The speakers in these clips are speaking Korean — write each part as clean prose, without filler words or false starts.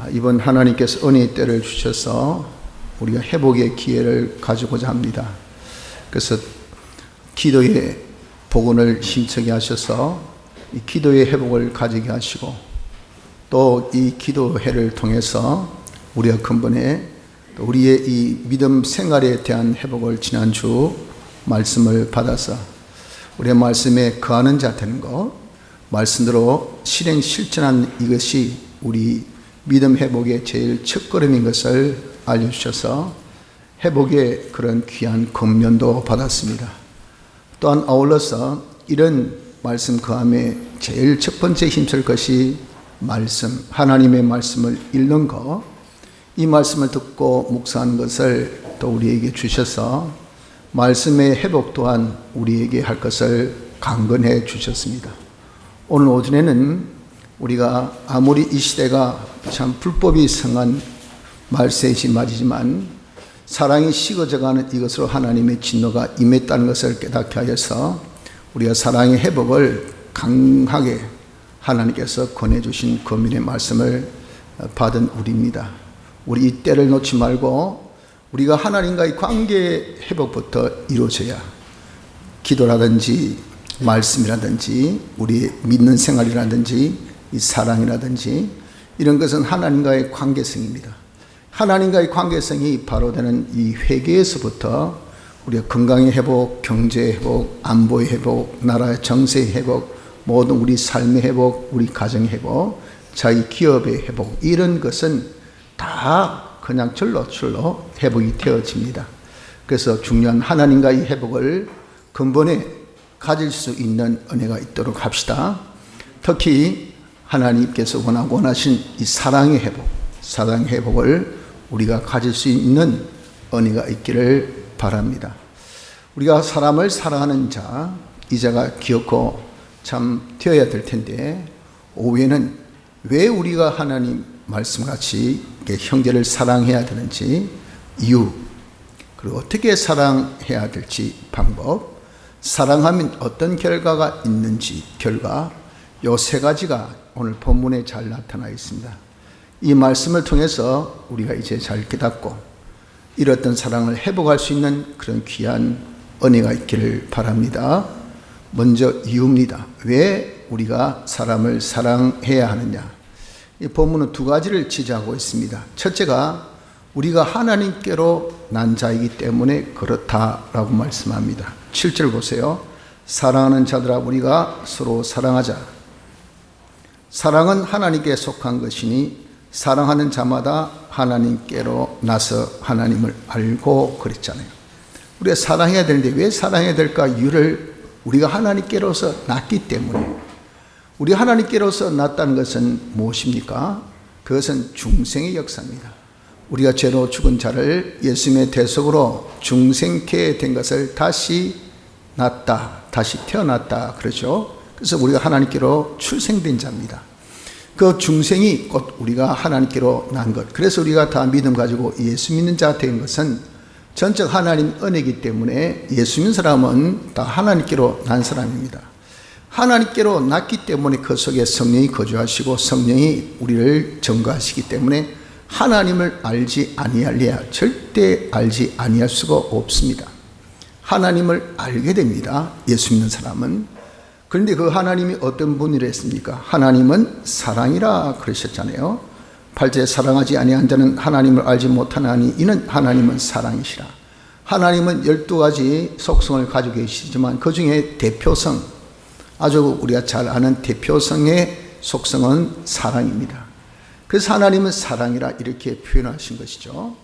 이번 하나님께서 은혜의 때를 주셔서 우리가 회복의 기회를 가지고자 합니다. 그래서 기도의 복원을 힘차게 하셔서 이 기도의 회복을 가지게 하시고, 또 이 기도회를 통해서 우리가 근본에 우리의 이 믿음 생활에 대한 회복을 지난주 말씀을 받아서 우리의 말씀에 거하는 자 되는 것, 말씀대로 실행 실천한 이것이 우리 믿음 회복의 제일 첫걸음인 것을 알려주셔서 회복의 그런 귀한 권면도 받았습니다. 또한 아울러서 이런 말씀 거함에 제일 첫 번째 힘쓸 것이 말씀, 하나님의 말씀을 읽는 것, 이 말씀을 듣고 묵상하는 것을 또 우리에게 주셔서 말씀의 회복 또한 우리에게 할 것을 강건해 주셨습니다. 오늘 오전에는 우리가 아무리 이 시대가 참 불법이 성한 말세시 말이지만 사랑이 식어져가는 이것으로 하나님의 진노가 임했다는 것을 깨닫게 하여서 우리가 사랑의 회복을 강하게 하나님께서 권해주신 권면의 말씀을 받은 우리입니다. 우리 이 때를 놓지 말고 우리가 하나님과의 관계 회복부터 이루어져야 기도라든지 말씀이라든지 우리의 믿는 생활이라든지 이 사랑이라든지 이런 것은 하나님과의 관계성입니다. 하나님과의 관계성이 바로 되는 이 회개에서부터 우리가 건강의 회복, 경제의 회복, 안보의 회복, 나라의 정세의 회복, 모든 우리 삶의 회복, 우리 가정의 회복, 자기 기업의 회복, 이런 것은 다 그냥 절로 회복이 되어집니다. 그래서 중요한 하나님과의 회복을 근본에 가질 수 있는 은혜가 있도록 합시다. 특히 하나님께서 원하신 이 사랑의 회복을 우리가 가질 수 있는 은혜가 있기를 바랍니다. 우리가 사람을 사랑하는 자, 이 자가 기억고 참 되어야 될 텐데, 오후에는 왜 우리가 하나님 말씀같이 형제를 사랑해야 되는지 이유, 그리고 어떻게 사랑해야 될지 방법, 사랑하면 어떤 결과가 있는지 결과, 요 세 가지가 오늘 본문에 잘 나타나 있습니다. 이 말씀을 통해서 우리가 이제 잘 깨닫고 잃었던 사랑을 회복할 수 있는 그런 귀한 은혜가 있기를 바랍니다. 먼저 이유입니다. 왜 우리가 사람을 사랑해야 하느냐? 이 본문은 두 가지를 지지하고 있습니다. 첫째가 우리가 하나님께로 난 자이기 때문에 그렇다라고 말씀합니다. 7절 보세요. 사랑하는 자들아 우리가 서로 사랑하자. 사랑은 하나님께 속한 것이니 사랑하는 자마다 하나님께로 나서 하나님을 알고 그랬잖아요. 우리가 사랑해야 되는데 왜 사랑해야 될까? 이유를 우리가 하나님께로서 났기 때문에. 우리 하나님께로서 났다는 것은 무엇입니까? 그것은 중생의 역사입니다. 우리가 죄로 죽은 자를 예수님의 대속으로 중생케 된 것을 다시 났다, 다시 태어났다 그러죠. 그래서 우리가 하나님께로 출생된 자입니다. 그 중생이 곧 우리가 하나님께로 난 것. 그래서 우리가 다 믿음 가지고 예수 믿는 자 된 것은 전적 하나님 은혜이기 때문에 예수 믿는 사람은 다 하나님께로 난 사람입니다. 하나님께로 났기 때문에 그 속에 성령이 거주하시고 성령이 우리를 증거하시기 때문에 하나님을 알지 아니할래야 절대 알지 아니할 수가 없습니다. 하나님을 알게 됩니다. 예수 믿는 사람은. 그런데 그 하나님이 어떤 분이라 했습니까? 하나님은 사랑이라 그러셨잖아요. 8절 사랑하지 아니한 자는 하나님을 알지 못하나니 이는 하나님은 사랑이시라. 하나님은 12가지 속성을 가지고 계시지만 그 중에 대표성, 아주 우리가 잘 아는 대표성의 속성은 사랑입니다. 그래서 하나님은 사랑이라 이렇게 표현하신 것이죠.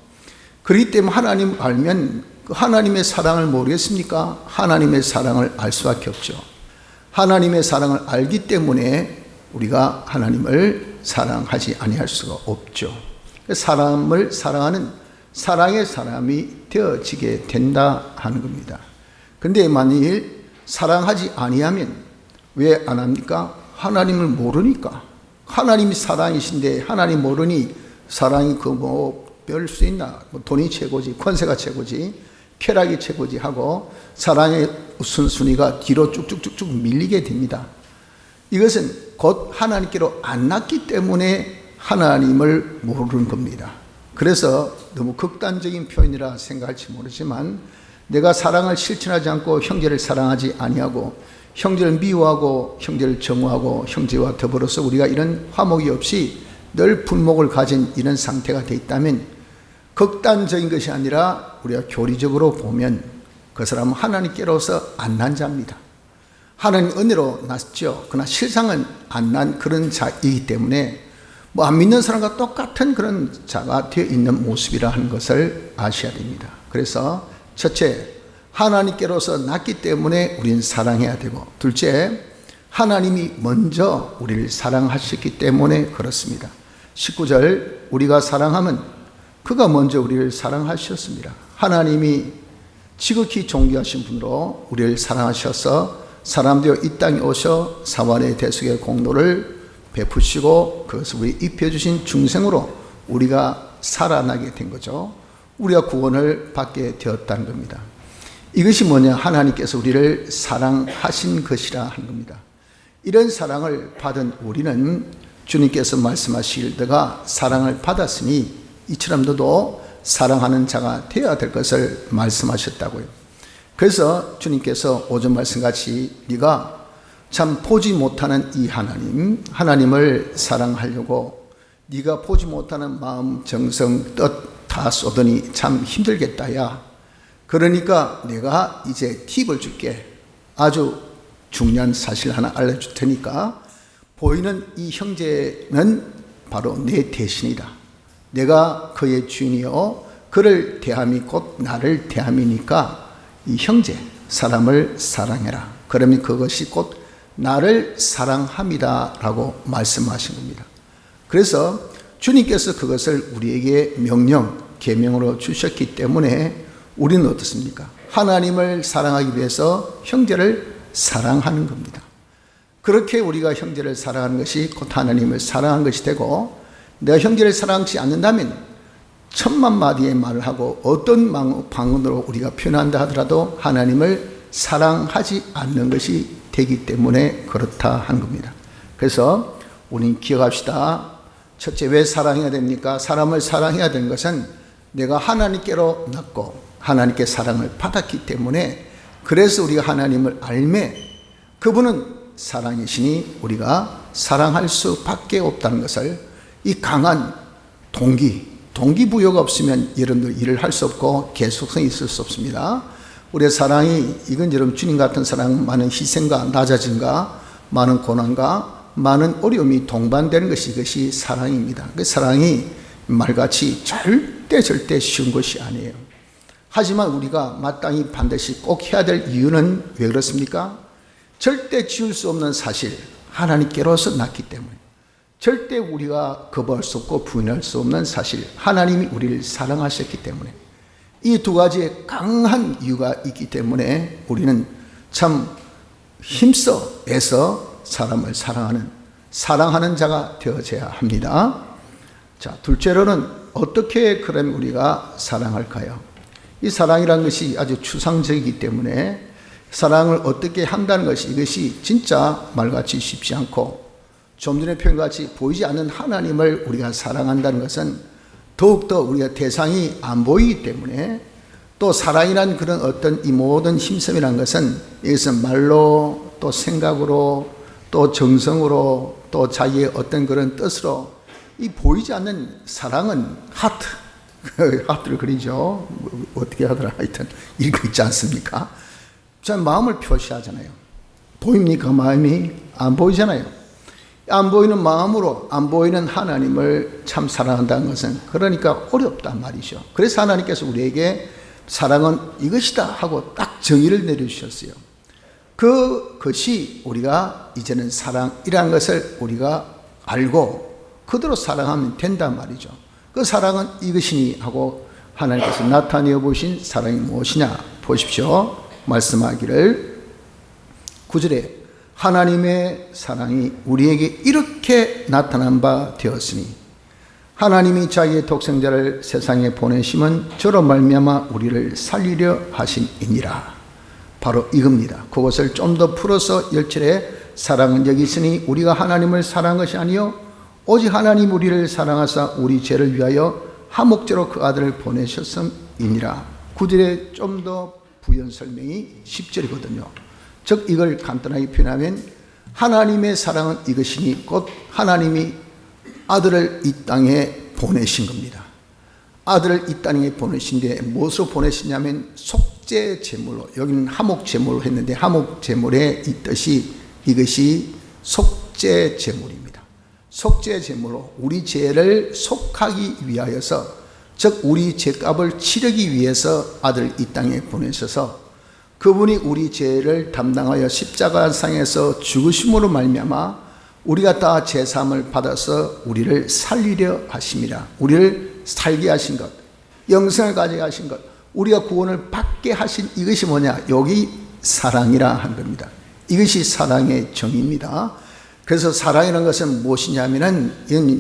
그렇기 때문에 하나님 알면 그 하나님의 사랑을 모르겠습니까? 하나님의 사랑을 알 수밖에 없죠. 하나님의 사랑을 알기 때문에 우리가 하나님을 사랑하지 아니할 수가 없죠. 사람을 사랑하는 사랑의 사람이 되어지게 된다 하는 겁니다. 그런데 만일 사랑하지 아니하면 왜 안 합니까? 하나님을 모르니까. 하나님이 사랑이신데 하나님 모르니 사랑이 그 뭐 별 수 있나? 뭐 돈이 최고지, 권세가 최고지, 쾌락이 최고지 하고 사랑의 우선순위가 뒤로 쭉쭉쭉쭉 밀리게 됩니다. 이것은 곧 하나님께로 안 났기 때문에 하나님을 모르는 겁니다. 그래서 너무 극단적인 표현이라 생각할지 모르지만 내가 사랑을 실천하지 않고 형제를 사랑하지 아니하고 형제를 미워하고 형제를 정오하고 형제와 더불어서 우리가 이런 화목이 없이 늘 분목을 가진 이런 상태가 되어 있다면 극단적인 것이 아니라 우리가 교리적으로 보면 그 사람은 하나님께로서 안 난 자입니다. 하나님 은혜로 났죠. 그러나 실상은 안 난 그런 자이기 때문에 뭐 안 믿는 사람과 똑같은 그런 자가 되어 있는 모습이라 하는 것을 아셔야 됩니다. 그래서 첫째, 하나님께로서 났기 때문에 우리는 사랑해야 되고, 둘째, 하나님이 먼저 우리를 사랑하셨기 때문에 그렇습니다. 19절, 우리가 사랑하면 그가 먼저 우리를 사랑하셨습니다. 하나님이 지극히 존귀하신 분으로 우리를 사랑하셔서 사람 되어 이 땅에 오셔 사완의 대속의 공로를 베푸시고 그것을 우리 입혀주신 중생으로 우리가 살아나게 된 거죠. 우리가 구원을 받게 되었다는 겁니다. 이것이 뭐냐? 하나님께서 우리를 사랑하신 것이라 하는 겁니다. 이런 사랑을 받은 우리는 주님께서 말씀하실 내가 사랑을 받았으니 이처럼 너도 사랑하는 자가 되어야 될 것을 말씀하셨다고요. 그래서 주님께서 오전 말씀같이 네가 참 보지 못하는 이 하나님을 사랑하려고 네가 보지 못하는 마음, 정성, 뜻 다 쏟으니 참 힘들겠다 야. 그러니까 내가 이제 팁을 줄게. 아주 중요한 사실 하나 알려줄 테니까 보이는 이 형제는 바로 내 대신이다. 내가 그의 주인이요 그를 대함이 곧 나를 대함이니까 이 형제 사람을 사랑해라. 그러면 그것이 곧 나를 사랑함이다 라고 말씀하신 겁니다. 그래서 주님께서 그것을 우리에게 계명으로 주셨기 때문에 우리는 어떻습니까? 하나님을 사랑하기 위해서 형제를 사랑하는 겁니다. 그렇게 우리가 형제를 사랑하는 것이 곧 하나님을 사랑하는 것이 되고, 내가 형제를 사랑하지 않는다면 천만 마디의 말을 하고 어떤 방언으로 우리가 표현한다 하더라도 하나님을 사랑하지 않는 것이 되기 때문에 그렇다 한 겁니다. 그래서 우리는 기억합시다. 첫째, 왜 사랑해야 됩니까? 사람을 사랑해야 되는 것은 내가 하나님께로 났고 하나님께 사랑을 받았기 때문에, 그래서 우리가 하나님을 알매 그분은 사랑이시니 우리가 사랑할 수밖에 없다는 것을, 이 강한 동기부여가 없으면 여러분들 일을 할 수 없고 계속성이 있을 수 없습니다. 우리의 사랑이 이건 여러분 주님 같은 사랑, 많은 희생과 낮아짐과 많은 고난과 많은 어려움이 동반되는 것이 이것이 사랑입니다. 그 사랑이 말같이 절대 쉬운 것이 아니에요. 하지만 우리가 마땅히 반드시 꼭 해야 될 이유는 왜 그렇습니까? 절대 지울 수 없는 사실, 하나님께로서 났기 때문에. 절대 우리가 거부할 수 없고 부인할 수 없는 사실, 하나님이 우리를 사랑하셨기 때문에. 이 두 가지의 강한 이유가 있기 때문에 우리는 참 힘써 애써 사람을 사랑하는 자가 되어져야 합니다. 자, 둘째로는 어떻게 그럼 우리가 사랑할까요? 이 사랑이라는 것이 아주 추상적이기 때문에 사랑을 어떻게 한다는 것이, 이것이 진짜 말같이 쉽지 않고 좀 전에 표현같이 보이지 않는 하나님을 우리가 사랑한다는 것은 더욱더 우리가 대상이 안 보이기 때문에, 또 사랑이란 그런 어떤 이 모든 힘섬이라는 것은 이것은 말로 또 생각으로 또 정성으로 또 자기의 어떤 그런 뜻으로, 이 보이지 않는 사랑은 하트를 그리죠. 어떻게 하더라 하여튼 이거 있지 않습니까? 자, 마음을 표시하잖아요. 보입니까? 마음이 안 보이잖아요. 안 보이는 마음으로 안 보이는 하나님을 참 사랑한다는 것은 그러니까 어렵단 말이죠. 그래서 하나님께서 우리에게 사랑은 이것이다 하고 딱 정의를 내려주셨어요. 그것이 우리가 이제는 사랑이라는 것을 우리가 알고 그대로 사랑하면 된단 말이죠. 그 사랑은 이것이니 하고 하나님께서 나타내어 보신 사랑이 무엇이냐 보십시오. 말씀하기를 9절에 하나님의 사랑이 우리에게 이렇게 나타난 바 되었으니 하나님이 자기의 독생자를 세상에 보내심은 저로 말미암아 우리를 살리려 하심이니라. 바로 이겁니다. 그것을 좀 더 풀어서 10절에 사랑은 여기 있으니 우리가 하나님을 사랑한 것이 아니요 오직 하나님 우리를 사랑하사 우리 죄를 위하여 화목제로 그 아들을 보내셨음이니라. 9절에 좀 더 부연 설명이 10절이거든요. 즉 이걸 간단하게 표현하면 하나님의 사랑은 이것이니 곧 하나님이 아들을 이 땅에 보내신 겁니다. 아들을 이 땅에 보내신데 무엇으로 보내시냐면 속죄 제물로, 여기는 화목 제물로 했는데 화목 제물의 이 뜻이 이것이 속죄 제물입니다. 속죄 제물로 우리 죄를 속하기 위하여서, 즉 우리 죄값을 치르기 위해서 아들을 이 땅에 보내셔서 그분이 우리 죄를 담당하여 십자가상에서 죽으심으로 말미암아 우리가 다 죄사함을 받아서 우리를 살리려 하심이라. 우리를 살게 하신 것, 영생을 가지게 하신 것, 우리가 구원을 받게 하신 이것이 뭐냐? 여기 사랑이라 한 겁니다. 이것이 사랑의 정의입니다. 그래서 사랑이라는 것은 무엇이냐면은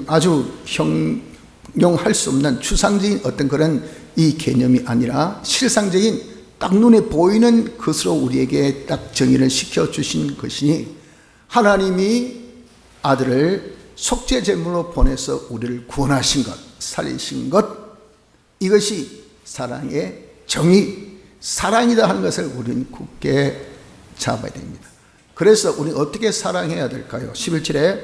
아주 형용할 수 없는 추상적인 어떤 그런 이 개념이 아니라 실상적인 딱 눈에 보이는 것으로 우리에게 딱 정의를 시켜주신 것이니, 하나님이 아들을 속죄 제물로 보내서 우리를 구원하신 것, 살리신 것, 이것이 사랑의 정의, 사랑이다 하는 것을 우리는 굳게 잡아야 됩니다. 그래서 우리는 어떻게 사랑해야 될까요? 11절에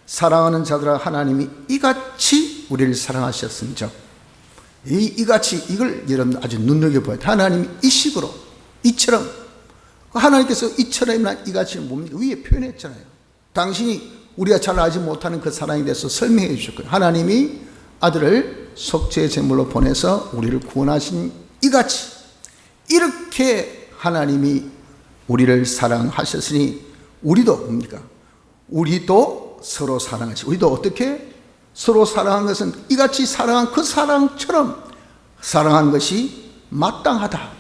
사랑하는 자들아 하나님이 이같이 우리를 사랑하셨은즉, 이같이, 이걸 여러분 아주 눈여겨봐야 돼요. 하나님이 이 식으로, 이처럼, 하나님께서 이처럼이나 이같이는 뭡니까? 위에 표현했잖아요. 당신이 우리가 잘 알지 못하는 그 사랑에 대해서 설명해 주셨거든요. 하나님이 아들을 속죄 제물로 보내서 우리를 구원하신 이같이, 이렇게 하나님이 우리를 사랑하셨으니 우리도 뭡니까? 우리도 서로 사랑하시. 우리도 어떻게? 서로 사랑한 것은 이같이 사랑한 그 사랑처럼 사랑한 것이 마땅하다.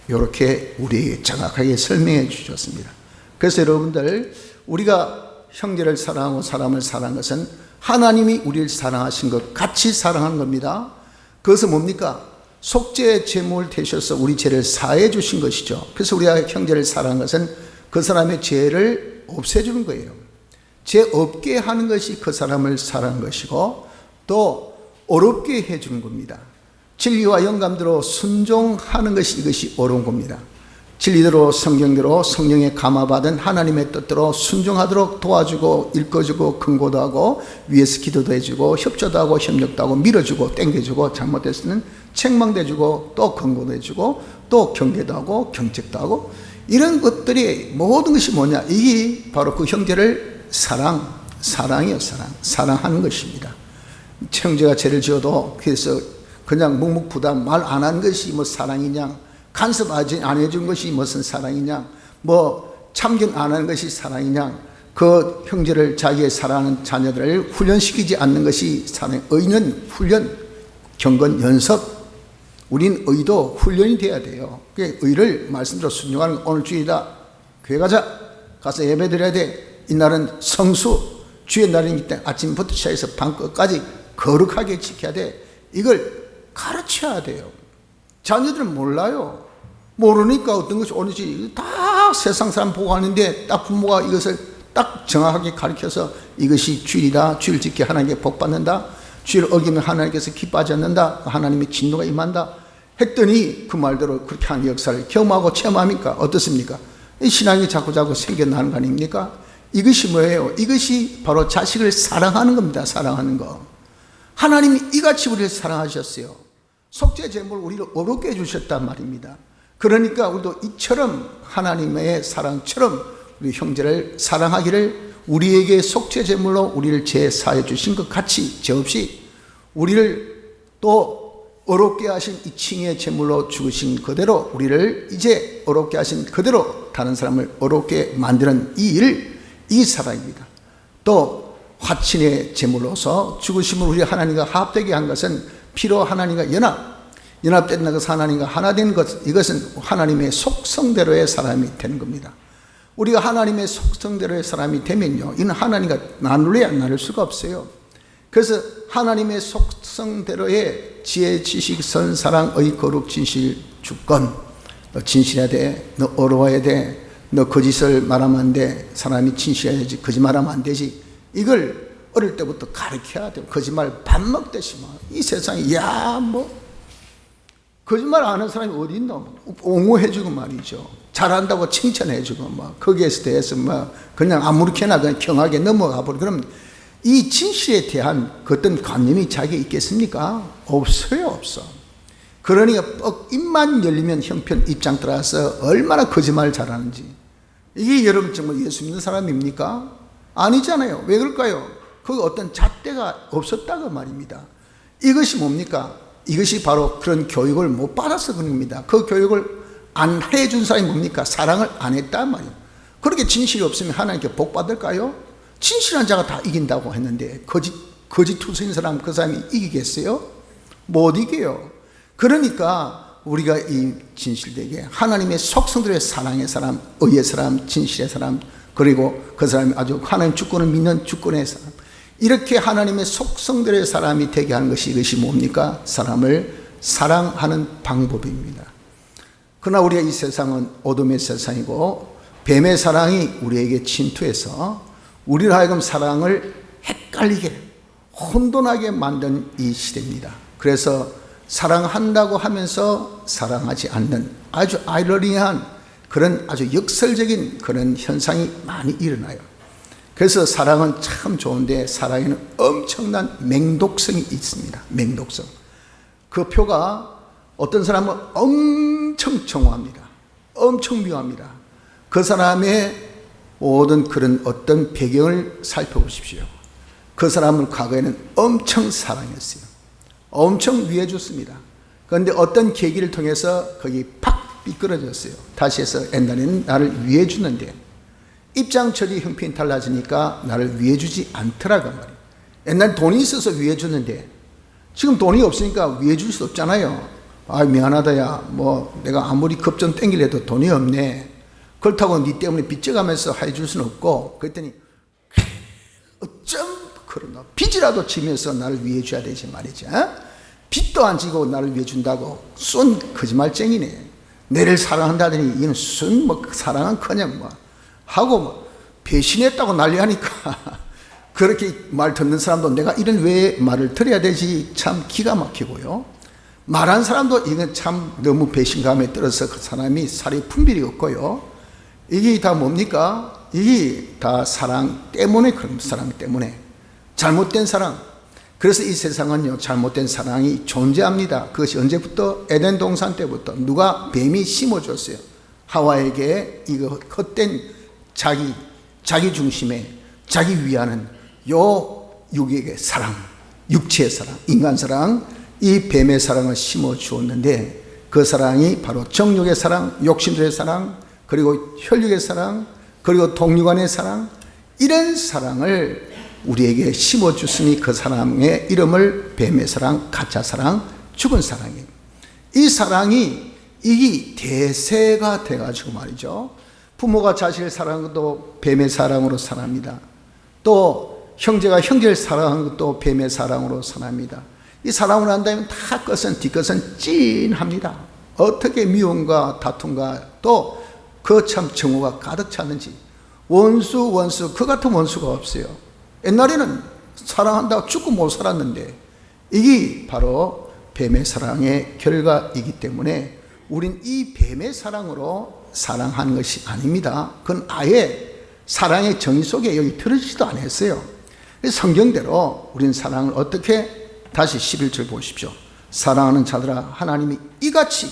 이렇게 우리에게 정확하게 설명해 주셨습니다. 그래서 여러분들, 우리가 형제를 사랑하고 사람을 사랑한 것은 하나님이 우리를 사랑하신 것 같이 사랑한 겁니다. 그것은 뭡니까? 속죄 제물 되셔서 우리 죄를 사해 주신 것이죠. 그래서 우리가 형제를 사랑한 것은 그 사람의 죄를 없애주는 거예요. 죄 없게 하는 것이 그 사람을 사랑한 것이고, 또 어렵게 해주는 겁니다. 진리와 영감대로 순종하는 것이 이것이 어려운 겁니다. 진리대로 성경대로 성령에 감화받은 하나님의 뜻대로 순종하도록 도와주고 읽어주고 근고도 하고 위에서 기도도 해주고 협조도 하고 협력도 하고 밀어주고 땡겨주고 잘못됐으면 책망도 또 근고도 해주고 또 경계도 하고 경책도 하고, 이런 것들이 모든 것이 뭐냐? 이게 바로 그 형제를 사랑이요. 사랑하는 것입니다. 형제가 죄를 지어도 그래서 그냥 묵묵부답 말 안 하는 것이 뭐 사랑이냐, 간섭 안 해준 것이 무슨 사랑이냐, 뭐 참견 안 하는 것이 사랑이냐, 그 형제를 자기의 사랑하는 자녀들을 훈련시키지 않는 것이 사랑. 의는 훈련, 경건, 연습. 우린 의도 훈련이 돼야 돼요. 의를 말씀대로 순종하는, 오늘 주일이다, 교회 가서 예배 드려야 돼, 이날은 성수, 주의 날이기 때문에 아침부터 시작해서 밤 끝까지 거룩하게 지켜야 돼. 이걸 가르쳐야 돼요. 자녀들은 몰라요. 모르니까 어떤 것이 옳은지 다 세상 사람 보고 하는데, 딱 부모가 이것을 딱 정확하게 가르쳐서 이것이 주일이다, 주일 지켜 하나님께 복 받는다, 주일 어기면 하나님께서 기뻐하지 않는다, 하나님의 진노가 임한다 했더니 그 말대로 그렇게 하는 역사를 경험하고 체험하니까 어떻습니까? 이 신앙이 자꾸자꾸 생겨나는 거 아닙니까? 이것이 뭐예요? 이것이 바로 자식을 사랑하는 겁니다. 사랑하는 거. 하나님이 이같이 우리를 사랑하셨어요. 속죄 제물을 우리를 어렵게 해주셨단 말입니다. 그러니까 우리도 이처럼 하나님의 사랑처럼 우리 형제를 사랑하기를, 우리에게 속죄 제물로 우리를 죄 사해 주신 것 같이 죄 없이 우리를 또 어렵게 하신 이 칭의 제물로 죽으신 그대로 우리를 이제 어렵게 하신 그대로 다른 사람을 어렵게 만드는 이 일, 이 사랑입니다. 또 화친의 제물로서 죽으심을 우리 하나님과 합되게 한 것은 피로 하나님과 연합된 것은 하나님과 하나 된 것, 이것은 하나님의 속성대로의 사람이 되는 겁니다. 우리가 하나님의 속성대로의 사람이 되면요, 이는 하나님과 나눌래야 나눌 수가 없어요. 그래서 하나님의 속성대로의 지혜, 지식, 선, 사랑, 의, 거룩, 진실, 주권. 너 진실해야 돼, 너 어려워야 돼, 너 거짓을 말하면 안 돼, 사람이 진실해야지 거짓말하면 안 되지. 이걸 어릴 때부터 가르쳐야 돼요. 거짓말 밥 먹듯이 이 세상에 거짓말 안 하는 사람이 어디 있나? 옹호해주고 말이죠. 잘한다고 칭찬해주고 거기에서 대해서 그냥 아무렇게나 그냥 경하게 넘어가 버려. 그럼 이 진실에 대한 어떤 관념이 자기에 있겠습니까? 없어요, 없어. 그러니까 입만 열리면 형편 입장 따라서 얼마나 거짓말 잘하는지. 이게 여러분 정말 예수 믿는 사람입니까? 아니잖아요. 왜 그럴까요? 그 어떤 잣대가 없었다고 말입니다. 이것이 뭡니까? 이것이 바로 그런 교육을 못 받아서 그런 겁니다. 그 교육을 안 해준 사람이 뭡니까? 사랑을 안 했단 말이에요. 그렇게 진실이 없으면 하나님께 복 받을까요? 진실한 자가 다 이긴다고 했는데 거짓 투수인 사람, 그 사람이 이기겠어요? 못 이겨요. 그러니까 우리가 이 진실되게 하나님의 속성들의 사랑의 사람, 의의 사람, 진실의 사람, 그리고 그 사람이 아주 하나님 주권을 믿는 주권의 사람, 이렇게 하나님의 속성들의 사람이 되게 하는 것이, 이것이 뭡니까? 사람을 사랑하는 방법입니다. 그러나 우리가 이 세상은 어둠의 세상이고 뱀의 사랑이 우리에게 침투해서 우리를 하여금 사랑을 헷갈리게 혼돈하게 만든 이 시대입니다. 그래서 사랑한다고 하면서 사랑하지 않는 아주 아이러니한 그런 아주 역설적인 그런 현상이 많이 일어나요. 그래서 사랑은 참 좋은데 사랑에는 엄청난 맹독성이 있습니다. 맹독성. 그 표가 어떤 사람은 엄청 정오합니다. 엄청 미워합니다. 그 사람의 모든 그런 어떤 배경을 살펴보십시오. 그 사람을 과거에는 엄청 사랑했어요. 엄청 위해줬습니다. 그런데 어떤 계기를 통해서 거기 팍 삐끄러졌어요. 다시 해서 옛날에는 나를 위해주는데 입장 처리 형편이 달라지니까 나를 위해주지 않더라고 말이에요. 옛날 돈이 있어서 위해줬는데 지금 돈이 없으니까 위해줄 수 없잖아요. 미안하다 야, 내가 아무리 급전 땡기려도 돈이 없네. 그렇다고 네 때문에 빚져가면서 해줄 수는 없고. 그랬더니 어쩜 그러나 빚이라도 지면서 나를 위해줘야 되지 말이지. 빚도 안 지고 나를 위해준다고 쏜 거짓말쟁이네. 내를 사랑한다더니 이는 순 사랑은커녕 하고 배신했다고 난리하니까 그렇게 말 듣는 사람도 내가 이런 왜 말을 들어야 되지 참 기가 막히고요. 말한 사람도 이건 참 너무 배신감에 떨어서 그 사람이 살이 분별이 없고요. 이게 다 뭡니까? 이게 다 사랑 때문에 그런 사랑 때문에 잘못된 사랑. 그래서 이 세상은요 잘못된 사랑이 존재합니다. 그것이 언제부터? 에덴 동산 때부터 누가 뱀이 심어줬어요. 하와에게 이거 헛된 자기 중심에 자기 위하는 요 육의 사랑, 육체의 사랑, 인간 사랑, 이 뱀의 사랑을 심어 주었는데 그 사랑이 바로 정욕의 사랑, 욕심들의 사랑, 그리고 혈육의 사랑, 그리고 동류간의 사랑, 이런 사랑을 우리에게 심어 주으니 그 사랑의 이름을 뱀의 사랑, 가짜 사랑, 죽은 사랑이에요. 이 사랑이 이게 대세가 돼가지고 말이죠. 부모가 자식을 사랑하는 것도 뱀의 사랑으로 사랑합니다. 또 형제가 형제를 사랑하는 것도 뱀의 사랑으로 사랑합니다. 이 사랑을 한다면 다 끝은 뒷끝은 찐합니다. 어떻게 미움과 다툼과 또 그 참 정오가 가득 찼는지. 원수 그 같은 원수가 없어요. 옛날에는 사랑한다고 죽고 못 살았는데 이게 바로 뱀의 사랑의 결과이기 때문에 우린 이 뱀의 사랑으로 사랑하는 것이 아닙니다. 그건 아예 사랑의 정의 속에 여기 들어지지도 않았어요. 성경대로 우린 사랑을 어떻게, 다시 11절 보십시오. 사랑하는 자들아 하나님이 이같이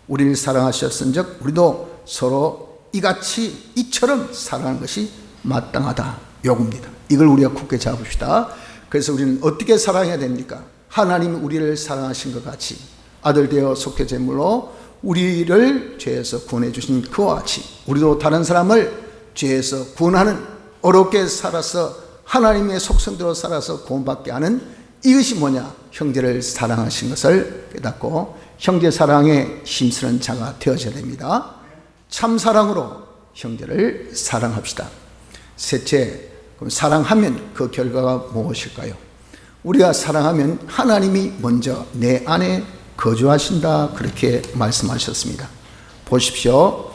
우리를 사랑하셨은즉 우리도 서로 이같이 이처럼 사랑하는 것이 마땅하다 요구입니다. 이걸 우리가 굳게 잡읍시다. 그래서 우리는 어떻게 사랑해야 됩니까? 하나님이 우리를 사랑하신 것 같이 아들 되어 속죄 제물로 우리를 죄에서 구원해 주신 그와 같이 우리도 다른 사람을 죄에서 구원하는, 어렵게 살아서 하나님의 속성대로 살아서 구원받게 하는, 이것이 뭐냐? 형제를 사랑하신 것을 깨닫고 형제 사랑에 힘쓰는 자가 되어져야 됩니다. 참 사랑으로 형제를 사랑합시다. 셋째, 그럼 사랑하면 그 결과가 무엇일까요? 우리가 사랑하면 하나님이 먼저 내 안에 거주하신다, 그렇게 말씀하셨습니다. 보십시오.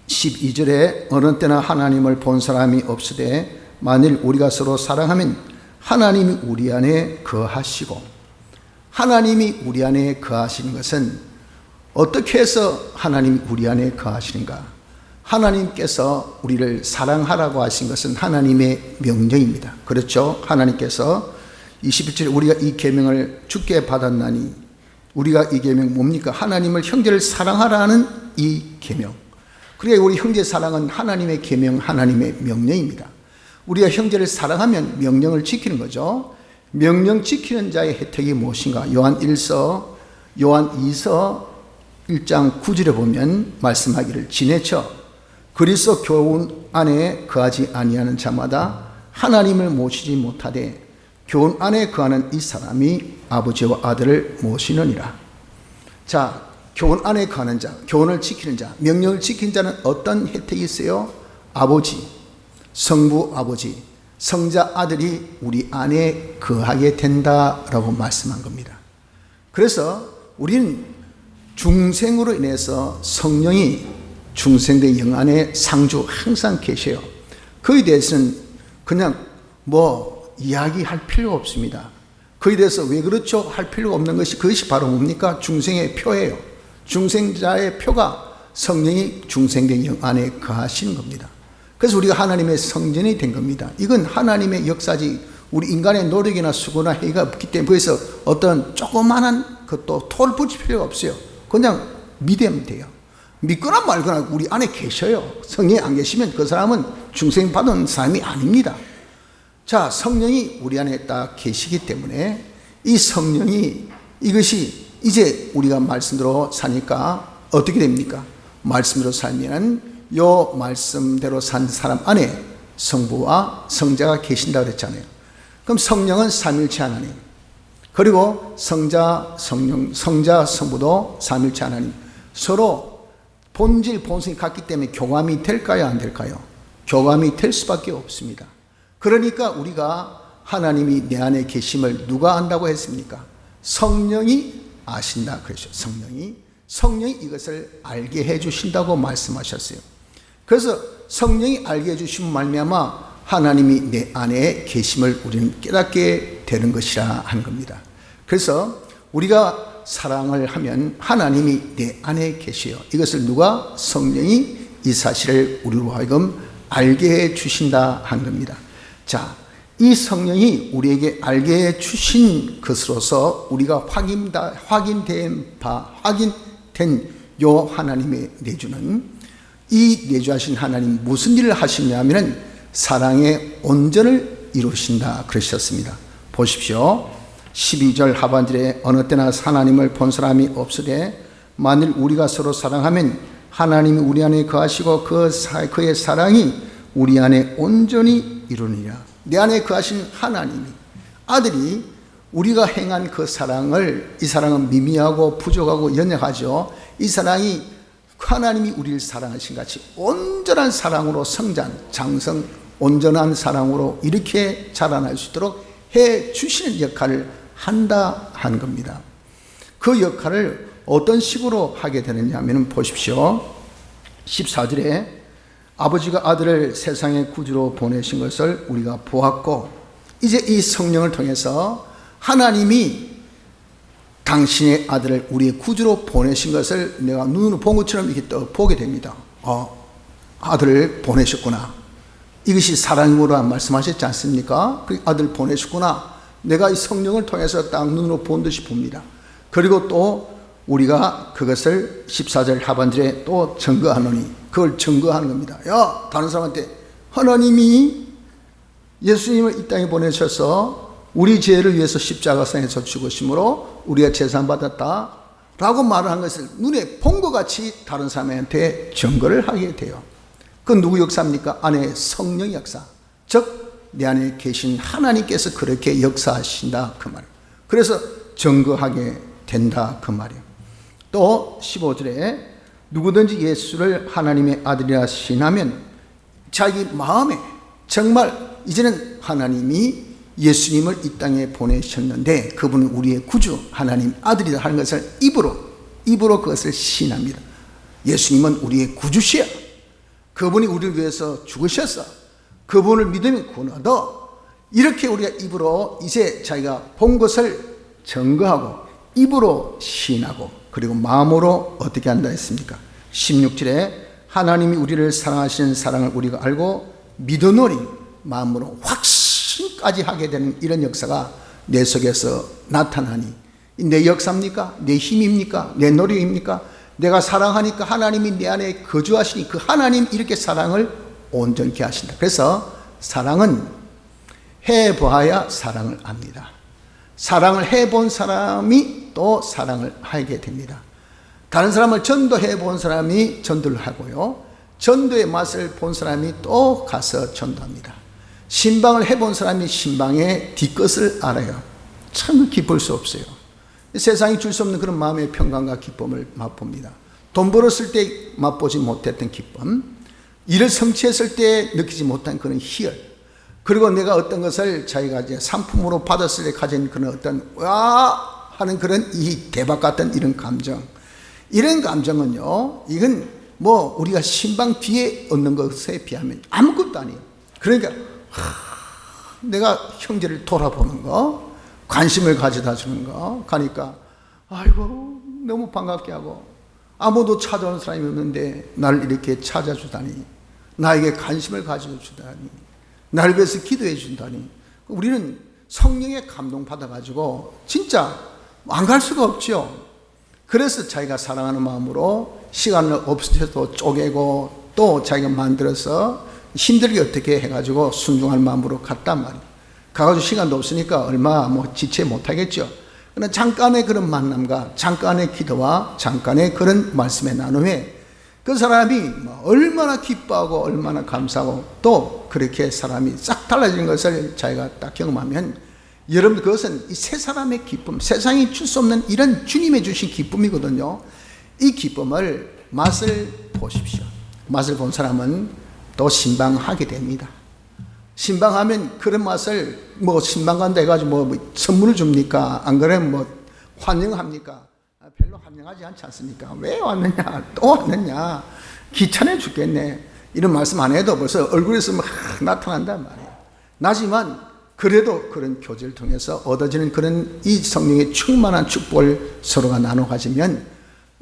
12절에 어느 때나 하나님을 본 사람이 없으되 만일 우리가 서로 사랑하면 하나님이 우리 안에 거하시고, 하나님이 우리 안에 거하시는 것은 어떻게 해서 하나님이 우리 안에 거하시는가? 하나님께서 우리를 사랑하라고 하신 것은 하나님의 명령입니다. 그렇죠? 하나님께서 21절에 우리가 이 계명을 주께 받았나니, 우리가 이 계명 뭡니까? 하나님을, 형제를 사랑하라는 이 계명. 그러니까 우리 형제 사랑은 하나님의 계명, 하나님의 명령입니다. 우리가 형제를 사랑하면 명령을 지키는 거죠. 명령 지키는 자의 혜택이 무엇인가? 요한 2서 1장 9절에 보면 말씀하기를, 지내쳐 그리스도 교훈 안에 거하지 아니하는 자마다 하나님을 모시지 못하되 교훈 안에 거하는 이 사람이 아버지와 아들을 모시느니라. 자, 교훈 안에 거하는 자, 교훈을 지키는 자, 명령을 지킨 자는 어떤 혜택이 있어요? 아버지, 성부 아버지, 성자 아들이 우리 안에 거하게 된다라고 말씀한 겁니다. 그래서 우리는 중생으로 인해서 성령이 중생된 영 안에 상주 항상 계셔요. 그에 대해서는 그냥 이야기할 필요가 없습니다. 그에 대해서 왜 그렇죠? 할 필요가 없는 것이, 그것이 바로 뭡니까? 중생의 표예요. 중생자의 표가 성령이 중생된 영 안에 거하시는 겁니다. 그래서 우리가 하나님의 성전이 된 겁니다. 이건 하나님의 역사지 우리 인간의 노력이나 수고나 행위가 없기 때문에, 그래서 어떤 조그마한 것도 토를 붙일 필요가 없어요. 그냥 믿으면 돼요. 믿거나 말거나 우리 안에 계셔요. 성령이 안 계시면 그 사람은 중생 받은 사람이 아닙니다. 자, 성령이 우리 안에 딱 계시기 때문에 이 성령이, 이것이 이제 우리가 말씀대로 사니까 어떻게 됩니까? 말씀대로 살면 요 말씀대로 산 사람 안에 성부와 성자가 계신다 그랬잖아요. 그럼 성령은 삼일체 하나님, 그리고 성자, 성령, 성자, 성부도 삼일체 하나님, 서로 본질, 본성이 같기 때문에 교감이 될까요? 안 될까요? 교감이 될 수밖에 없습니다. 그러니까 우리가 하나님이 내 안에 계심을 누가 안다고 했습니까? 성령이 아신다 그러죠. 성령이 이것을 알게 해주신다고 말씀하셨어요. 그래서 성령이 알게 해주시면 말미암아 하나님이 내 안에 계심을 우리는 깨닫게 되는 것이라 하는 겁니다. 그래서 우리가 사랑을 하면 하나님이 내 안에 계셔요. 이것을 누가? 성령이 이 사실을 우리로 하여금 알게 해 주신다 한 겁니다. 자, 이 성령이 우리에게 알게 해 주신 것으로서 우리가 확인된 요 하나님의 내주는, 이 내주하신 하나님 무슨 일을 하시냐면은 사랑의 온전을 이루신다 그러셨습니다. 보십시오. 12절 하반절에 어느 때나 하나님을 본 사람이 없으되 만일 우리가 서로 사랑하면 하나님이 우리 안에 거하시고 그의 사랑이 우리 안에 온전히 이루니라. 내 안에 거하신 하나님이, 아들이 우리가 행한 그 사랑을, 이 사랑은 미미하고 부족하고 연약하죠. 이 사랑이 하나님이 우리를 사랑하신 같이 온전한 사랑으로 성장, 장성, 온전한 사랑으로 이렇게 자라날 수 있도록 해 주시는 역할을 한다 하는 겁니다. 그 역할을 어떤 식으로 하게 되느냐 하면 보십시오. 14절에 아버지가 아들을 세상의 구주로 보내신 것을 우리가 보았고, 이제 이 성령을 통해서 하나님이 당신의 아들을 우리의 구주로 보내신 것을 내가 눈으로 본 것처럼 이렇게 또 보게 됩니다. 아들을 보내셨구나. 이것이 사랑으로 말씀하셨지 않습니까? 그 아들 보내셨구나. 내가 이 성령을 통해서 딱 눈으로 본 듯이 봅니다. 그리고 또 우리가 그것을 14절 하반절에 또 증거하노니, 그걸 증거하는 겁니다. 야, 다른 사람한테 하나님이 예수님을 이 땅에 보내셔서 우리 죄를 위해서 십자가상에서 죽으심으로 우리가 제사받았다 라고 말을 한 것을 눈에 본 것 같이 다른 사람한테 증거를 하게 돼요. 그건 누구 역사입니까? 안에 성령 역사, 즉 내 안에 계신 하나님께서 그렇게 역사하신다 그 말이에요. 그래서 증거하게 된다 그 말이에요. 또 15절에 누구든지 예수를 하나님의 아들이라 신하면 자기 마음에 정말 이제는 하나님이 예수님을 이 땅에 보내셨는데 그분은 우리의 구주, 하나님 아들이다 하는 것을 입으로 그것을 신합니다. 예수님은 우리의 구주시야. 그분이 우리를 위해서 죽으셨어. 그분을 믿으면 구원 얻어. 이렇게 우리가 입으로 이제 자기가 본 것을 증거하고 입으로 시인하고 그리고 마음으로 어떻게 한다 했습니까? 16절에 하나님이 우리를 사랑하시는 사랑을 우리가 알고 믿어노니 마음으로 확신까지 하게 되는 이런 역사가 내 속에서 나타나니, 내 역사입니까? 내 힘입니까? 내 노력입니까? 내가 사랑하니까 하나님이 내 안에 거주하시니 그 하나님 이렇게 사랑을 온전케 하신다. 그래서 사랑은 해보아야 사랑을 압니다. 사랑을 해본 사람이 또 사랑을 하게 됩니다. 다른 사람을 전도해 본 사람이 전도를 하고요, 전도의 맛을 본 사람이 또 가서 전도합니다. 신방을 해본 사람이 신방의 뒤끝을 알아요. 참 기쁠 수 없어요. 세상이 줄 수 없는 그런 마음의 평강과 기쁨을 맛봅니다. 돈 벌었을 때 맛보지 못했던 기쁨, 일을 성취했을 때 느끼지 못한 그런 희열, 그리고 내가 어떤 것을 자기가 이제 상품으로 받았을 때 가진 그런 어떤 와 하는 그런 이 대박 같은 이런 감정, 이런 감정은요, 이건 뭐 우리가 신방 뒤에 얻는 것에 비하면 아무것도 아니에요. 그러니까 내가 형제를 돌아보는 거, 관심을 가져다 주는 거 가니까 아이고 너무 반갑게 하고, 아무도 찾아오는 사람이 없는데 나를 이렇게 찾아주다니, 나에게 관심을 가져주다니, 나를 위해서 기도해 준다니, 우리는 성령의 감동 받아가지고 진짜 안 갈 수가 없죠. 그래서 자기가 사랑하는 마음으로 시간을 없어도 쪼개고 또 자기가 만들어서 힘들게 어떻게 해가지고 순종할 마음으로 갔단 말이에요. 가가지고 시간도 없으니까 얼마 뭐 지체 못하겠죠. 그러나 잠깐의 그런 만남과 잠깐의 기도와 잠깐의 그런 말씀의 나눔에 그 사람이 얼마나 기뻐하고 얼마나 감사하고 또 그렇게 사람이 싹 달라지는 것을 자기가 딱 경험하면, 여러분 그것은 이 세 사람의 기쁨, 세상이 줄 수 없는 이런 주님의 주신 기쁨이거든요. 이 기쁨을 맛을 보십시오. 맛을 본 사람은 또 신방하게 됩니다. 신방하면 그런 맛을 뭐 신방 간다 해가지고 뭐 선물을 줍니까? 안 그러면 뭐 환영합니까? 별로 환영하지 않지 않습니까? 왜 왔느냐? 또 왔느냐? 귀찮아 죽겠네. 이런 말씀 안 해도 벌써 얼굴에서 막 나타난단 말이에요. 나지만 그래도 그런 교제를 통해서 얻어지는 그런 이 성령의 충만한 축복을 서로가 나눠 가지면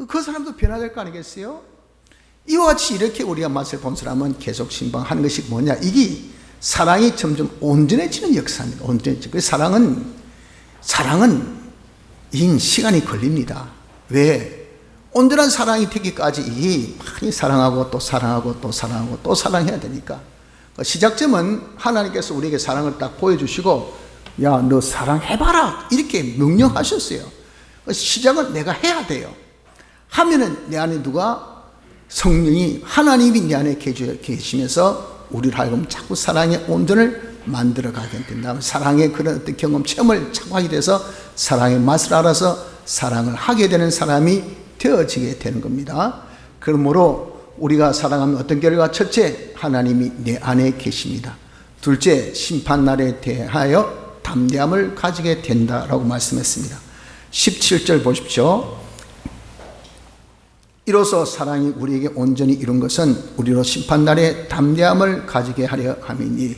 그 사람도 변화될 거 아니겠어요? 이와 같이 이렇게 우리가 맛을 본 사람은 계속 신방하는 것이 뭐냐? 이게 사랑이 점점 온전해지는 역사입니다. 온전해지고. 그래서 사랑은 이 시간이 걸립니다. 왜? 온전한 사랑이 되기까지 많이 사랑하고 또 사랑하고 또 사랑하고 또 사랑해야 되니까. 시작점은 하나님께서 우리에게 사랑을 딱 보여주시고, 야, 너 사랑해봐라 이렇게 명령하셨어요. 시작은 내가 해야 돼요. 하면은 내 안에 누가? 성령이, 하나님이 내 안에 계시면서 우리를 하여금 자꾸 사랑의 온전을 만들어 가게 된다면, 사랑의 그런 어떤 경험, 체험을 자꾸 하게 돼서 사랑의 맛을 알아서 사랑을 하게 되는 사람이 되어지게 되는 겁니다. 그러므로 우리가 사랑하면 어떤 결과? 첫째, 하나님이 내 안에 계십니다. 둘째, 심판날에 대하여 담대함을 가지게 된다라고 말씀했습니다. 17절 보십시오. 이로써 사랑이 우리에게 온전히 이룬 것은 우리로 심판날에 담대함을 가지게 하려 함이니,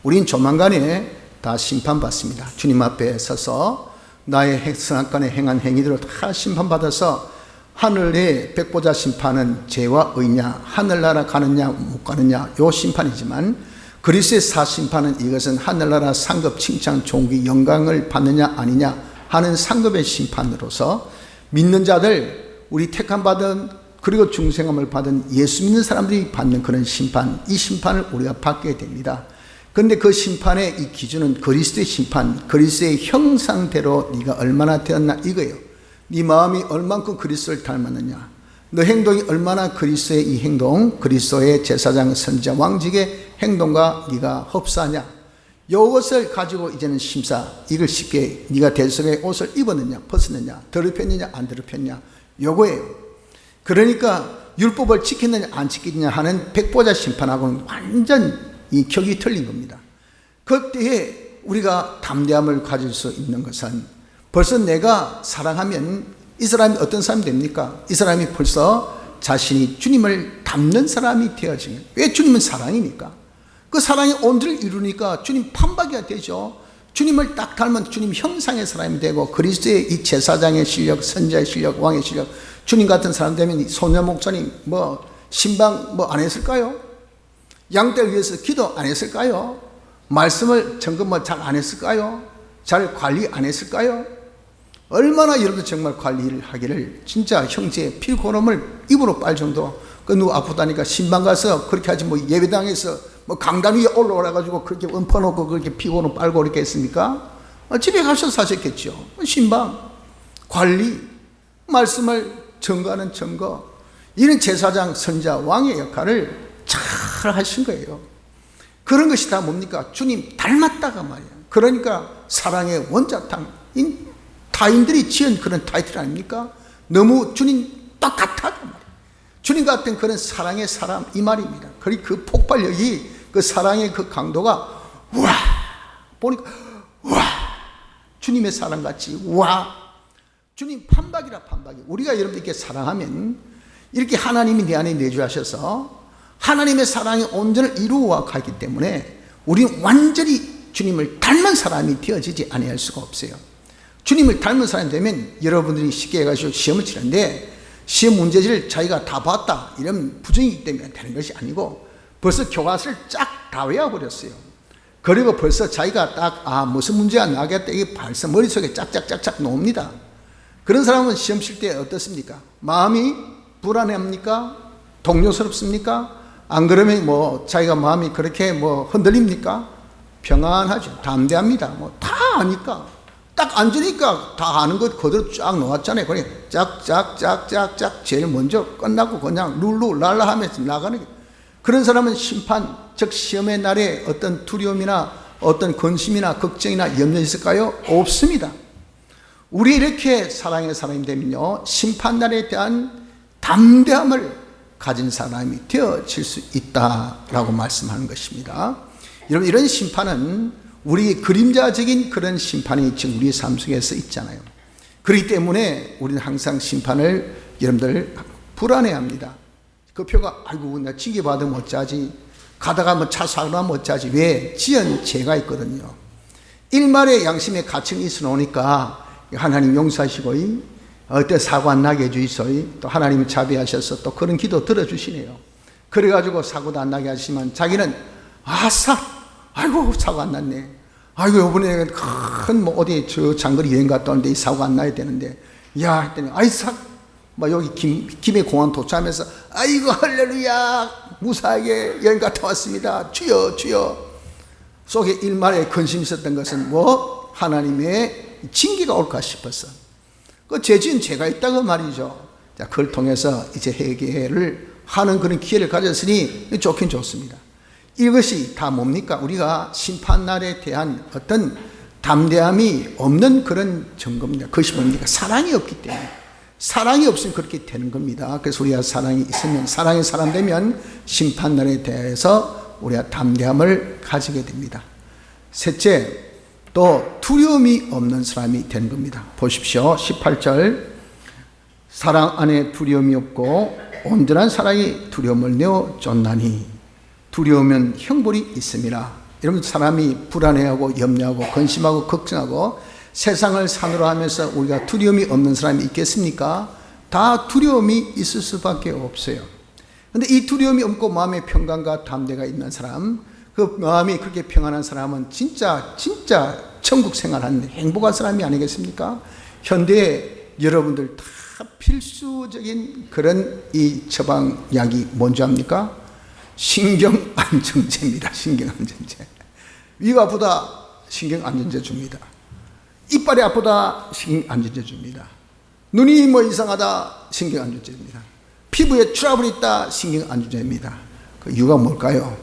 우린 조만간에 다 심판받습니다. 주님 앞에 서서 나의 선악간에 행한 행위들을 다 심판받아서 하늘의 백보자 심판은 죄와 의냐, 하늘나라 가느냐 못 가느냐 요 심판이지만, 그리스도의 사심판은 이것은 하늘나라 상급, 칭찬, 존귀, 영광을 받느냐 아니냐 하는 상급의 심판으로서 믿는 자들, 우리 택함받은 그리고 중생함을 받은 예수 믿는 사람들이 받는 그런 심판, 이 심판을 우리가 받게 됩니다. 그런데 그 심판의 이 기준은 그리스도의 심판, 그리스도의 형상대로 네가 얼마나 되었나 이거예요. 네 마음이 얼만큼 그리스도를 닮았느냐, 너 행동이 얼마나 그리스도의 이 행동, 그리스도의 제사장, 선지자, 왕직의 행동과 네가 흡사하냐, 이것을 가지고 이제는 심사, 이걸 쉽게 네가 대속의 옷을 입었느냐 벗었느냐, 더럽혔느냐 안 더럽혔냐, 요거예요. 그러니까 율법을 지켰느냐 안 지켰느냐 하는 백보자 심판하고는 완전 이 격이 틀린 겁니다. 그때에 우리가 담대함을 가질 수 있는 것은, 벌써 내가 사랑하면 이 사람이 어떤 사람이 됩니까? 이 사람이 벌써 자신이 주님을 닮는 사람이 되어지면, 왜? 주님은 사랑이니까. 그 사랑의 온전을 이루니까 주님 판박이가 되죠. 주님을 딱 닮은 주님 형상의 사람이 되고 그리스도의 이 제사장의 실력, 선자의 실력, 왕의 실력, 주님 같은 사람 되면 소녀 목사님 신방 안 했을까요? 양떼를 위해서 기도 안 했을까요? 말씀을 점검 잘 안 했을까요? 잘 관리 안 했을까요? 얼마나 여러분들 정말 관리를 하기를 진짜 형제의 피고름을 입으로 빨 정도. 그 누구 아프다니까 신방 가서 그렇게 하지 예배당에서 강단 위에 올라가가지고 그렇게 엎어놓고 그렇게 피고름 빨고 그렇게 했습니까? 집에 가셔서 하셨겠죠. 신방, 관리, 말씀을 증거하는 증거, 이런 제사장, 선자, 왕의 역할을 잘 하신 거예요. 그런 것이 다 뭡니까? 주님 닮았다가 말이에요. 그러니까 사랑의 원자탕인 타인들이 지은 그런 타이틀 아닙니까? 너무 주님 똑같다고 말이에요. 주님 같은 그런 사랑의 사람 이 말입니다. 그리고 그 폭발력이 그 사랑의 그 강도가 와 보니까 와 주님의 사랑같이 와 주님 판박이라 판박이. 우리가 여러분들께 사랑하면 이렇게 하나님이 내 안에 내주하셔서 하나님의 사랑의 온전을 이루어 가기 때문에 우리는 완전히 주님을 닮은 사람이 되어지지 아니할 수가 없어요. 주님을 닮은 사람이 되면 여러분들이 쉽게 해가지고 시험을 치는데 시험 문제지를 자기가 다 봤다 이러면 부정이기 때문에 되는 것이 아니고 벌써 교과서를 쫙 다 외워버렸어요. 그리고 벌써 자기가 딱 무슨 문제가 나겠다 이게 벌써 머릿속에 짝짝짝짝 놓습니다. 그런 사람은 시험 칠 때 어떻습니까? 마음이 불안해합니까? 동요스럽습니까? 안 그러면 자기가 마음이 그렇게 흔들립니까? 평안하죠. 담대합니다. 다 아니까. 딱 앉으니까 다 아는 것 그대로 쫙 놓았잖아요. 그냥 짝짝짝짝짝 제일 먼저 끝나고 그냥 룰루랄라 하면서 나가는 게. 그런 사람은 심판, 즉 시험의 날에 어떤 두려움이나 어떤 근심이나 걱정이나 염려 있을까요? 없습니다. 우리 이렇게 사랑의 사람이 되면요, 심판날에 대한 담대함을 가진 사람이 되어질 수 있다라고 말씀하는 것입니다. 여러분, 이런 심판은 우리 그림자적인 그런 심판이 지금 우리 삶 속에서 있잖아요. 그렇기 때문에 우리는 항상 심판을 여러분들 불안해합니다. 그 표가 아이고 나 징계 받으면 어쩌지, 가다가 차 사고 나면 어쩌지. 왜? 지은 죄가 있거든요. 일말의 양심의 가책이 있어 놓으니까 하나님 용서하시고 어때 사고 안 나게 해주이소이. 또 하나님이 자비하셔서 또 그런 기도 들어주시네요. 그래가지고 사고도 안 나게 하시지만 자기는 아싸 아이고 사고 안 났네. 아이고 이번에 큰 어디 저 장거리 여행 갔다 왔는데 이 사고 안 나야 되는데 야 했더니 아이삭 여기 김해 공항 도착하면서 아이고 할렐루야 무사하게 여행 갔다 왔습니다. 주여 주여. 속에 일말의 근심이 있었던 것은 하나님의 징계가 올까 싶어서 그 죄지은 죄가 있다고 말이죠. 자, 그걸 통해서 이제 회개를 하는 그런 기회를 가졌으니 좋긴 좋습니다. 이것이 다 뭡니까? 우리가 심판날에 대한 어떤 담대함이 없는 그런 증거입니다. 그것이 뭡니까? 사랑이 없기 때문에. 사랑이 없으면 그렇게 되는 겁니다. 그래서 우리가 사랑이 있으면, 사랑의 사람 되면 심판날에 대해서 우리가 담대함을 가지게 됩니다. 셋째, 또 두려움이 없는 사람이 되는 겁니다. 보십시오. 18절 사랑 안에 두려움이 없고 온전한 사랑이 두려움을 내어 쫓나니 두려우면 형벌이 있음이라. 여러분, 사람이 불안해하고 염려하고 근심하고 걱정하고 세상을 산으로 하면서 우리가 두려움이 없는 사람이 있겠습니까? 다 두려움이 있을 수밖에 없어요. 그런데 이 두려움이 없고 마음의 평강과 담대가 있는 사람, 그 마음이 그렇게 평안한 사람은 진짜 천국 생활하는 행복한 사람이 아니겠습니까? 현대에 여러분들 다 필수적인 그런 이 처방약이 뭔지 압니까? 신경안정제입니다. 신경안정제. 위가 아프다, 신경안정제 줍니다. 이빨이 아프다, 신경안정제 줍니다. 눈이 이상하다, 신경안정제 줍니다. 피부에 트러블이 있다, 신경안정제입니다. 그 이유가 뭘까요?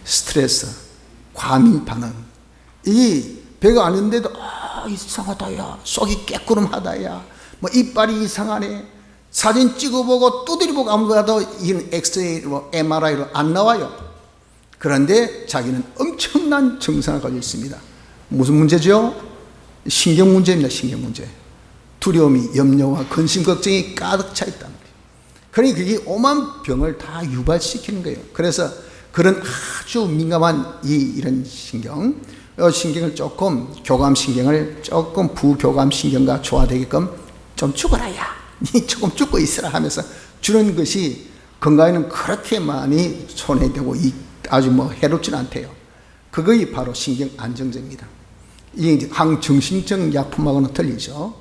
스트레스, 과민 반응. 이 배가 아닌데도 이상하다 야, 속이 깨꾸름하다 야, 이빨이 이상하네. 사진 찍어보고 두드려보고 아무리 봐도 이런 엑스레이로 MRI로 안 나와요. 그런데 자기는 엄청난 증상을 가지고 있습니다. 무슨 문제죠? 신경 문제입니다. 신경 문제. 두려움이, 염려와 근심, 걱정이 가득 차 있다는 거예요. 그러니 그게 오만 병을 다 유발시키는 거예요. 그래서 그런 아주 민감한 이런 신경, 이 신경을 조금, 교감신경을 조금 부교감신경과 조화되게끔 좀 죽어라, 야, 니 조금 죽고 있으라 하면서 주는 것이 건강에는 그렇게 많이 손해되고 아주 해롭지는 않대요. 그것이 바로 신경 안정제입니다. 이게 이제 항정신적 약품하고는 틀리죠.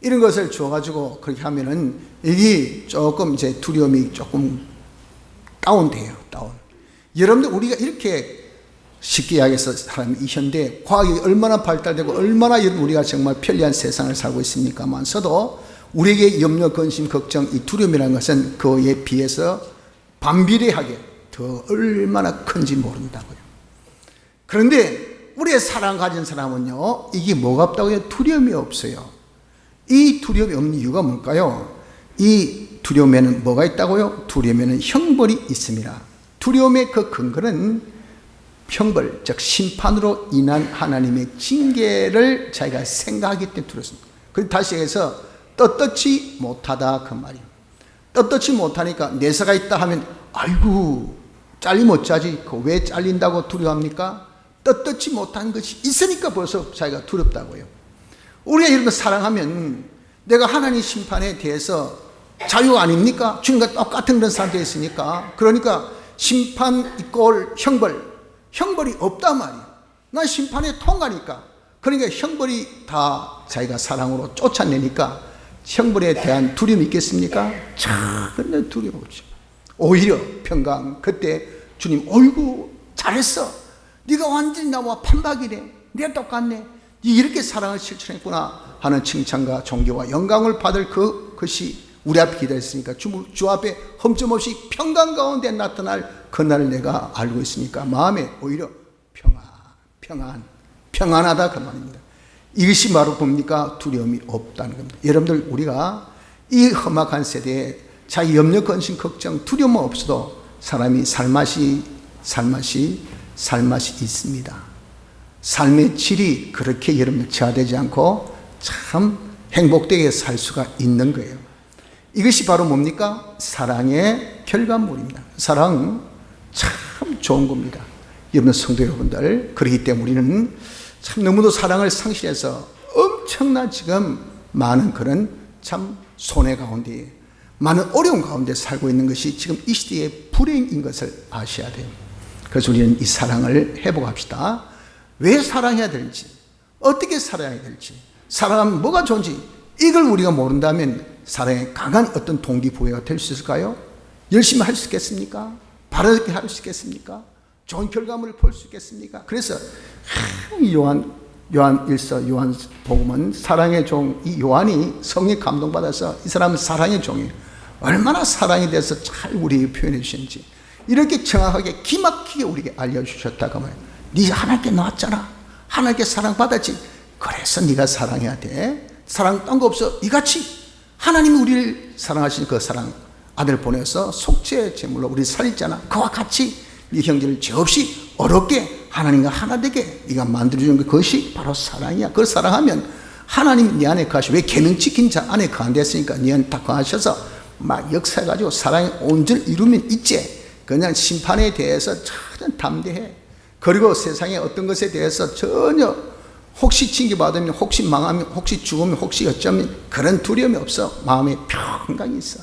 이런 것을 주어가지고 그렇게 하면은 이게 조금 이제 두려움이 조금 다운돼요. 다운. 여러분들 우리가 이렇게 쉽게 이야기해서 사람이 이 현대 과학이 얼마나 발달되고 얼마나 우리가 정말 편리한 세상을 살고 있습니까만서도 우리에게 염려, 근심, 걱정, 이 두려움이라는 것은 그에 비해서 반비례하게 더 얼마나 큰지 모른다고요. 그런데 우리의 사랑 가진 사람은요, 이게 뭐가 없다고요? 두려움이 없어요. 이 두려움이 없는 이유가 뭘까요? 이 두려움에는 뭐가 있다고요? 두려움에는 형벌이 있습니다. 두려움의 그 근거는 형벌, 즉 심판으로 인한 하나님의 징계를 자기가 생각하기 때문에 두렵습니다. 그리고 다시 해서 떳떳지 못하다 그 말이에요. 떳떳지 못하니까 내사가 있다 하면 아이고 잘리면 어쩌지? 왜 잘린다고 두려워합니까? 떳떳지 못한 것이 있으니까 벌써 자기가 두렵다고요. 우리가 이런 거 사랑하면 내가 하나님 심판에 대해서 자유 아닙니까? 주님과 똑같은 그런 사람들이 있으니까. 그러니까 심판 이꼴 형벌이 없단 말이에요. 난 심판에 통과니까. 그러니까 형벌이 다 자기가 사랑으로 쫓아내니까 형벌에 대한 두려움이 있겠습니까? 전혀 두려움 없죠. 오히려 평강, 그때 주님 어이구 잘했어, 네가 완전히 나와 판박이네, 내가 똑같네, 이렇게 사랑을 실천했구나 하는 칭찬과 존경과 영광을 받을 그것이 우리 앞에 기다렸으니까 주 앞에 흠점없이 평강 가운데 나타날 그날을 내가 알고 있으니까 마음에 오히려 평안하다 그 말입니다. 이것이 바로 뭡니까? 두려움이 없다는 겁니다. 여러분들 우리가 이 험악한 세대에 자기 염려, 근심, 걱정, 두려움 없어도 사람이 살맛이 있습니다. 삶의 질이 그렇게 여러분들 저하되지 않고 참 행복되게 살 수가 있는 거예요. 이것이 바로 뭡니까? 사랑의 결과물입니다. 사랑 참 좋은 겁니다. 여러분 성도 여러분들, 그렇기 때문에 우리는 참 너무도 사랑을 상실해서 엄청난 지금 많은 그런 참 손해 가운데, 많은 어려움 가운데 살고 있는 것이 지금 이 시대의 불행인 것을 아셔야 돼요. 그래서 우리는 이 사랑을 회복합시다. 왜 사랑해야 될지, 어떻게 살아야 될지, 사랑하면 뭐가 좋은지 이걸 우리가 모른다면 사랑에 강한 어떤 동기부여가 될 수 있을까요? 열심히 할 수 있겠습니까? 바르게 할 수 있겠습니까? 좋은 결과물을 볼 수 있겠습니까? 그래서 요한일서 요한복음은 사랑의 종, 이 요한이 성령에 감동받아서 이 사람은 사랑의 종이에요. 얼마나 사랑에 대해서 잘 우리에게 표현해 주시는지 이렇게 정확하게 기막히게 우리에게 알려주셨다고 말해요. 네 하나님께 나왔잖아, 하나님께 사랑받았지, 그래서 네가 사랑해야 돼. 사랑 딴 거 없어. 이같이 하나님이 우리를 사랑하신 그 사랑 아들 보내서 속죄 제물로 우리 살렸잖아. 그와 같이 네 형제를 죄없이 어렵게 하나님과 하나 되게 네가 만들어주는 그것이 바로 사랑이야. 그걸 사랑하면 하나님이 네 안에 거하시고, 왜 계명 지킨 자 안에 거한댔으니까 네 안에 다 거하셔서 막 역사해가지고 사랑의 온전을 이루면 있지. 그냥 심판에 대해서 전혀 담대해. 그리고 세상의 어떤 것에 대해서 전혀 혹시 징계받으면, 혹시 망하면, 혹시 죽으면, 혹시 어쩌면 그런 두려움이 없어. 마음에 평강이 있어.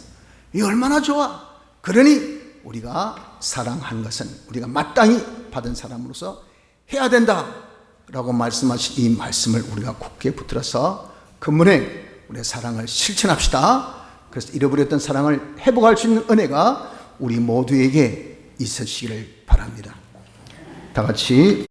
이 얼마나 좋아. 그러니 우리가 사랑하는 것은 우리가 마땅히 받은 사람으로서 해야 된다 라고 말씀하신 이 말씀을 우리가 굳게 붙들어서 근본에 우리의 사랑을 실천합시다. 그래서 잃어버렸던 사랑을 회복할 수 있는 은혜가 우리 모두에게 있으시기를 바랍니다. 다 같이